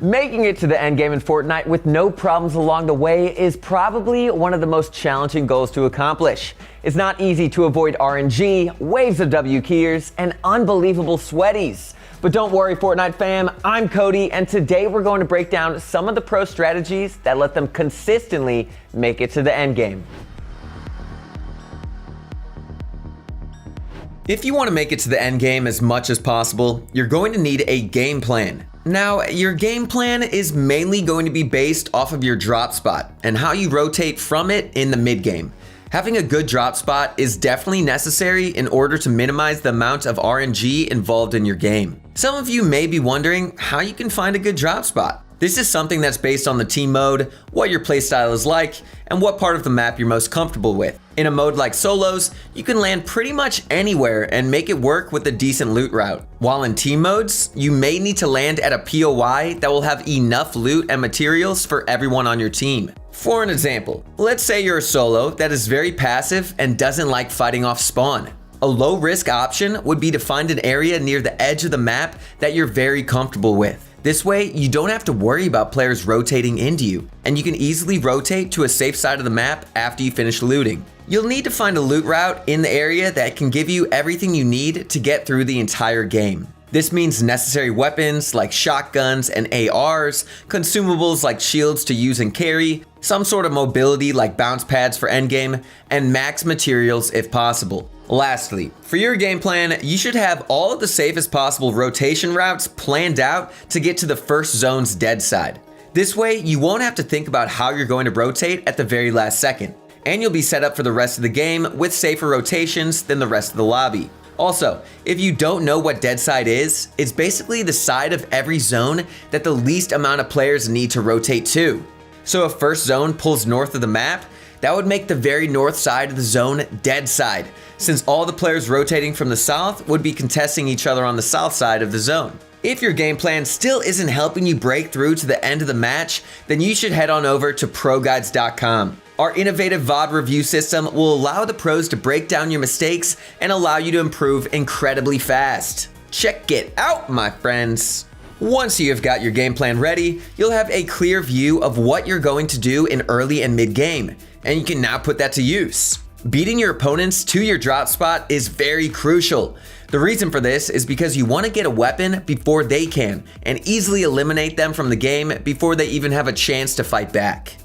Making it to the endgame in Fortnite with no problems along the way is probably one of the most challenging goals to accomplish. It's not easy to avoid RNG, waves of W keyers, and unbelievable sweaties. But don't worry, Fortnite fam, I'm Cody, and today we're going to break down some of the pro strategies that let them consistently make it to the endgame. If you want to make it to the endgame as much as possible, you're going to need a game plan. Now, your game plan is mainly going to be based off of your drop spot and how you rotate from it in the mid game. Having a good drop spot is definitely necessary in order to minimize the amount of RNG involved in your game. Some of you may be wondering how you can find a good drop spot. This is something that's based on the team mode, what your playstyle is like, and what part of the map you're most comfortable with. In a mode like solos, you can land pretty much anywhere and make it work with a decent loot route. While in team modes, you may need to land at a POI that will have enough loot and materials for everyone on your team. For an example, let's say you're a solo that is very passive and doesn't like fighting off spawn. A low risk option would be to find an area near the edge of the map that you're very comfortable with. This way, you don't have to worry about players rotating into you, and you can easily rotate to a safe side of the map after you finish looting. You'll need to find a loot route in the area that can give you everything you need to get through the entire game. This means necessary weapons like shotguns and ARs, consumables like shields to use and carry, some sort of mobility like bounce pads for endgame, and max materials if possible. Lastly, for your game plan, you should have all of the safest possible rotation routes planned out to get to the first zone's dead side. This way, you won't have to think about how you're going to rotate at the very last second, and you'll be set up for the rest of the game with safer rotations than the rest of the lobby. Also, if you don't know what dead side is, it's basically the side of every zone that the least amount of players need to rotate to. So if first zone pulls north of the map, that would make the very north side of the zone dead side, since all the players rotating from the south would be contesting each other on the south side of the zone. If your game plan still isn't helping you break through to the end of the match, then you should head on over to ProGuides.com. Our innovative VOD review system will allow the pros to break down your mistakes and allow you to improve incredibly fast. Check it out, my friends. Once you have got your game plan ready, you'll have a clear view of what you're going to do in early and mid game, and you can now put that to use. Beating your opponents to your drop spot is very crucial. The reason for this is because you want to get a weapon before they can and easily eliminate them from the game before they even have a chance to fight back.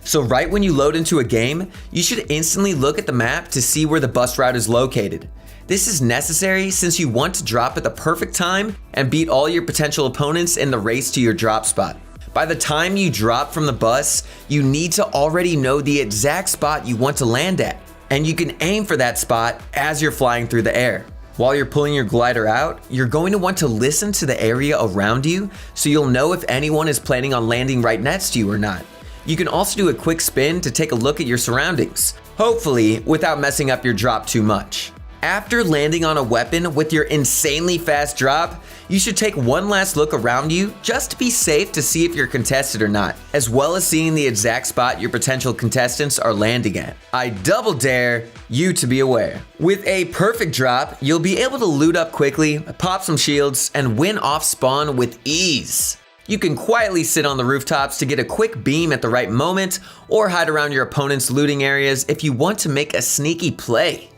So right when you load into a game, you should instantly look at the map to see where the bus route is located. This is necessary since you want to drop at the perfect time and beat all your potential opponents in the race to your drop spot. By the time you drop from the bus, you need to already know the exact spot you want to land at, and you can aim for that spot as you're flying through the air. While you're pulling your glider out, you're going to want to listen to the area around you so you'll know if anyone is planning on landing right next to you or not. You can also do a quick spin to take a look at your surroundings, hopefully without messing up your drop too much. After landing on a weapon with your insanely fast drop, you should take one last look around you just to be safe to see if you're contested or not, as well as seeing the exact spot your potential contestants are landing at. I double dare you to be aware. With a perfect drop, you'll be able to loot up quickly, pop some shields, and win off spawn with ease. You can quietly sit on the rooftops to get a quick beam at the right moment, or hide around your opponent's looting areas if you want to make a sneaky play.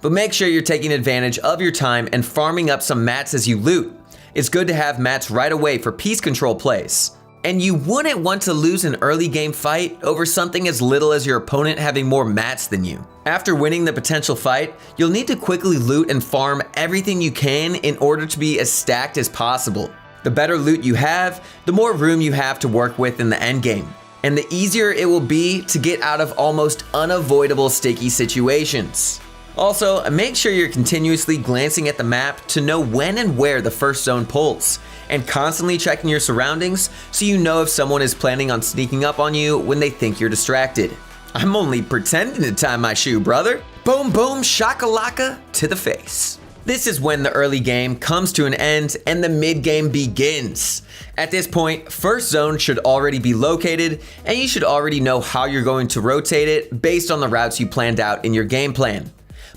But make sure you're taking advantage of your time and farming up some mats as you loot. It's good to have mats right away for piece control plays. And you wouldn't want to lose an early game fight over something as little as your opponent having more mats than you. After winning the potential fight, you'll need to quickly loot and farm everything you can in order to be as stacked as possible. The better loot you have, the more room you have to work with in the endgame, and the easier it will be to get out of almost unavoidable sticky situations. Also, make sure you're continuously glancing at the map to know when and where the first zone pulls, and constantly checking your surroundings so you know if someone is planning on sneaking up on you when they think you're distracted. I'm only pretending to tie my shoe, brother. Boom boom shakalaka to the face. This is when the early game comes to an end and the mid game begins. At this point, first zone should already be located, and you should already know how you're going to rotate it based on the routes you planned out in your game plan.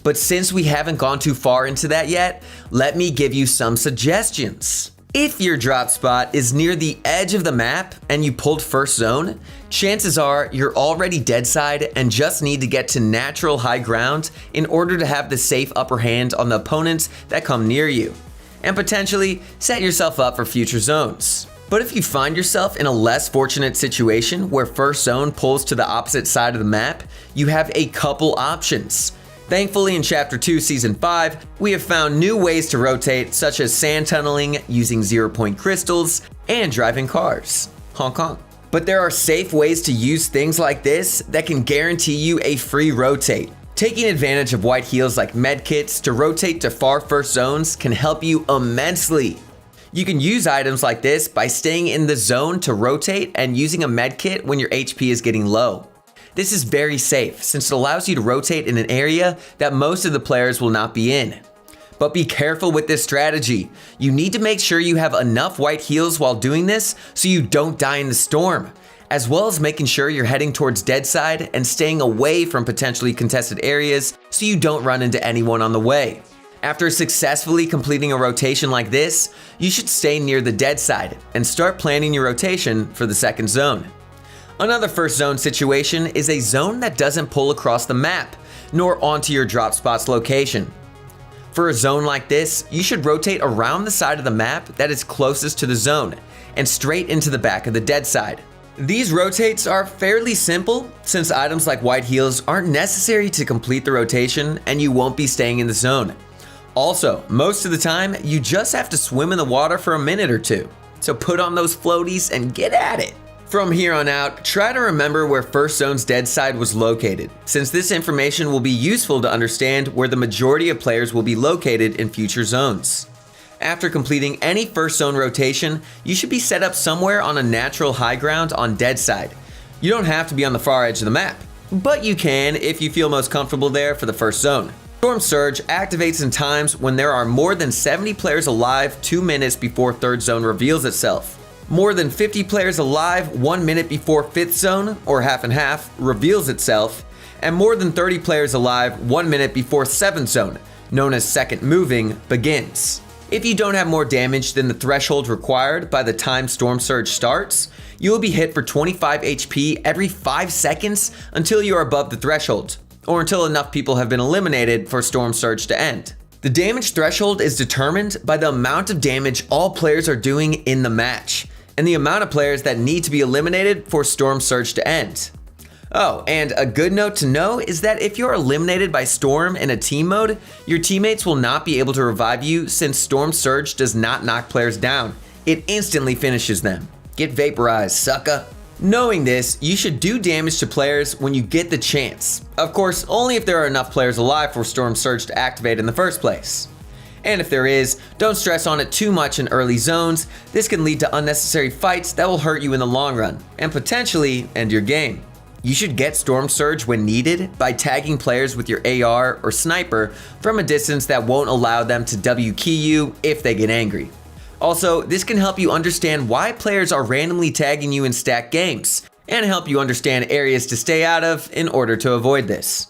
But since we haven't gone too far into that yet, let me give you some suggestions. If your drop spot is near the edge of the map and you pulled first zone, chances are you're already dead side and just need to get to natural high ground in order to have the safe upper hand on the opponents that come near you, and potentially set yourself up for future zones. But if you find yourself in a less fortunate situation where first zone pulls to the opposite side of the map, you have a couple options. Thankfully, in Chapter 2, Season 5, we have found new ways to rotate, such as sand tunneling, using 0-point crystals, and driving cars. Honk honk. But there are safe ways to use things like this that can guarantee you a free rotate. Taking advantage of white heals like medkits to rotate to far first zones can help you immensely. You can use items like this by staying in the zone to rotate and using a medkit when your HP is getting low. This is very safe since it allows you to rotate in an area that most of the players will not be in. But be careful with this strategy. You need to make sure you have enough white heals while doing this so you don't die in the storm, as well as making sure you're heading towards dead side and staying away from potentially contested areas so you don't run into anyone on the way. After successfully completing a rotation like this, you should stay near the dead side and start planning your rotation for the second zone. Another first zone situation is a zone that doesn't pull across the map, nor onto your drop spot's location. For a zone like this, you should rotate around the side of the map that is closest to the zone, and straight into the back of the dead side. These rotates are fairly simple, since items like white heals aren't necessary to complete the rotation and you won't be staying in the zone. Also, most of the time, you just have to swim in the water for a minute or two, so put on those floaties and get at it. From here on out, try to remember where first zone's dead side was located, since this information will be useful to understand where the majority of players will be located in future zones. After completing any first zone rotation, you should be set up somewhere on a natural high ground on dead side. You don't have to be on the far edge of the map, but you can if you feel most comfortable there for the first zone. Storm Surge activates in times when there are more than 70 players alive 2 minutes before third zone reveals itself. More than 50 players alive 1 minute before fifth zone, or half and half, reveals itself, and more than 30 players alive 1 minute before seventh zone, known as second moving, begins. If you don't have more damage than the threshold required by the time Storm Surge starts, you will be hit for 25 HP every 5 seconds until you are above the threshold, or until enough people have been eliminated for Storm Surge to end. The damage threshold is determined by the amount of damage all players are doing in the match, and the amount of players that need to be eliminated for Storm Surge to end. Oh, and a good note to know is that if you're eliminated by Storm in a team mode, your teammates will not be able to revive you since Storm Surge does not knock players down. It instantly finishes them. Get vaporized, sucker. Knowing this, you should do damage to players when you get the chance. Of course, only if there are enough players alive for Storm Surge to activate in the first place. And if there is, don't stress on it too much in early zones. This can lead to unnecessary fights that will hurt you in the long run, and potentially end your game. You should get Storm Surge when needed by tagging players with your AR or sniper from a distance that won't allow them to W key you if they get angry. Also, this can help you understand why players are randomly tagging you in stacked games, and help you understand areas to stay out of in order to avoid this.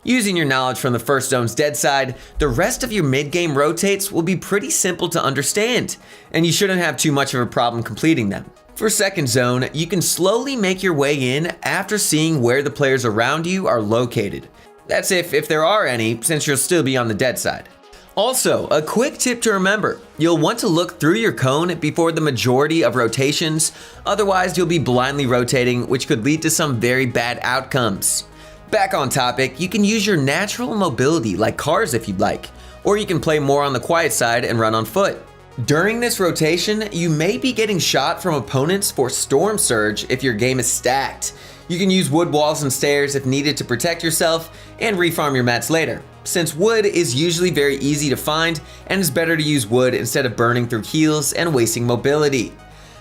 Using your knowledge from the first zone's dead side, the rest of your mid-game rotates will be pretty simple to understand, and you shouldn't have too much of a problem completing them. For second zone, you can slowly make your way in after seeing where the players around you are located. That's if there are any, since you'll still be on the dead side. Also, a quick tip to remember, you'll want to look through your cone before the majority of rotations, otherwise you'll be blindly rotating, which could lead to some very bad outcomes. Back on topic, you can use your natural mobility like cars if you'd like, or you can play more on the quiet side and run on foot. During this rotation, you may be getting shot from opponents for Storm Surge if your game is stacked. You can use wood walls and stairs if needed to protect yourself and refarm your mats later, since wood is usually very easy to find and it's better to use wood instead of burning through heals and wasting mobility.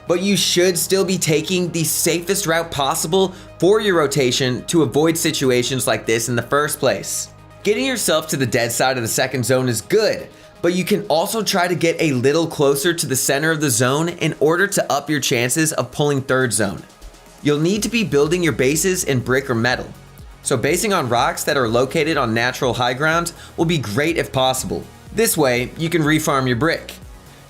But you should still be taking the safest route possible for your rotation to avoid situations like this in the first place. Getting yourself to the dead side of the second zone is good, but you can also try to get a little closer to the center of the zone in order to up your chances of pulling third zone. You'll need to be building your bases in brick or metal, so basing on rocks that are located on natural high ground will be great if possible. This way, you can refarm your brick.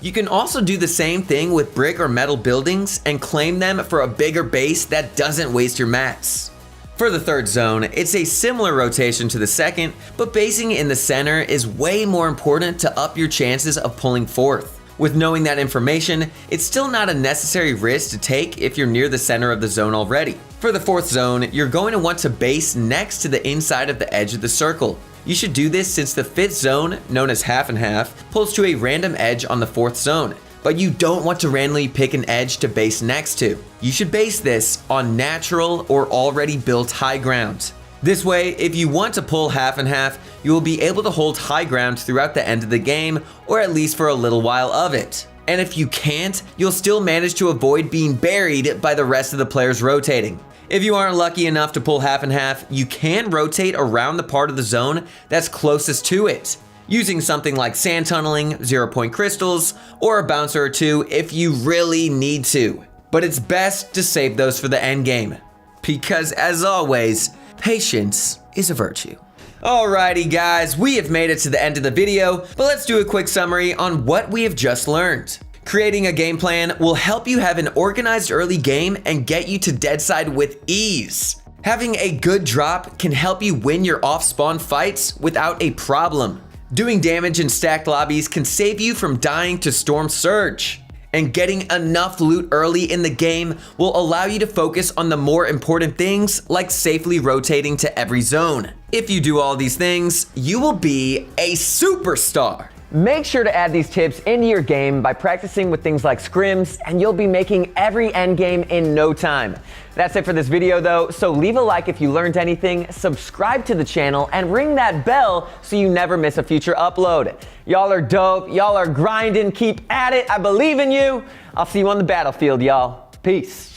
You can also do the same thing with brick or metal buildings and claim them for a bigger base that doesn't waste your mats. For the third zone, it's a similar rotation to the second, but basing in the center is way more important to up your chances of pulling fourth. With knowing that information, it's still not a necessary risk to take if you're near the center of the zone already. For the fourth zone, you're going to want to base next to the inside of the edge of the circle. You should do this since the fifth zone, known as half and half, pulls to a random edge on the fourth zone. But you don't want to randomly pick an edge to base next to. You should base this on natural or already built high ground. This way, if you want to pull half and half, you will be able to hold high ground throughout the end of the game, or at least for a little while of it. And if you can't, you'll still manage to avoid being buried by the rest of the players rotating. If you aren't lucky enough to pull half and half, you can rotate around the part of the zone that's closest to it, using something like sand tunneling, 0-point crystals, or a bouncer or two if you really need to. But it's best to save those for the end game, because as always, patience is a virtue. Alrighty guys, we have made it to the end of the video, but let's do a quick summary on what we have just learned. Creating a game plan will help you have an organized early game and get you to dead side with ease. Having a good drop can help you win your off-spawn fights without a problem. Doing damage in stacked lobbies can save you from dying to Storm Surge. And getting enough loot early in the game will allow you to focus on the more important things like safely rotating to every zone. If you do all these things, you will be a superstar. Make sure to add these tips into your game by practicing with things like scrims, and you'll be making every endgame in no time. That's it for this video though, so leave a like if you learned anything, subscribe to the channel, and ring that bell so you never miss a future upload. Y'all are dope, y'all are grinding, keep at it, I believe in you. I'll see you on the battlefield, y'all. Peace.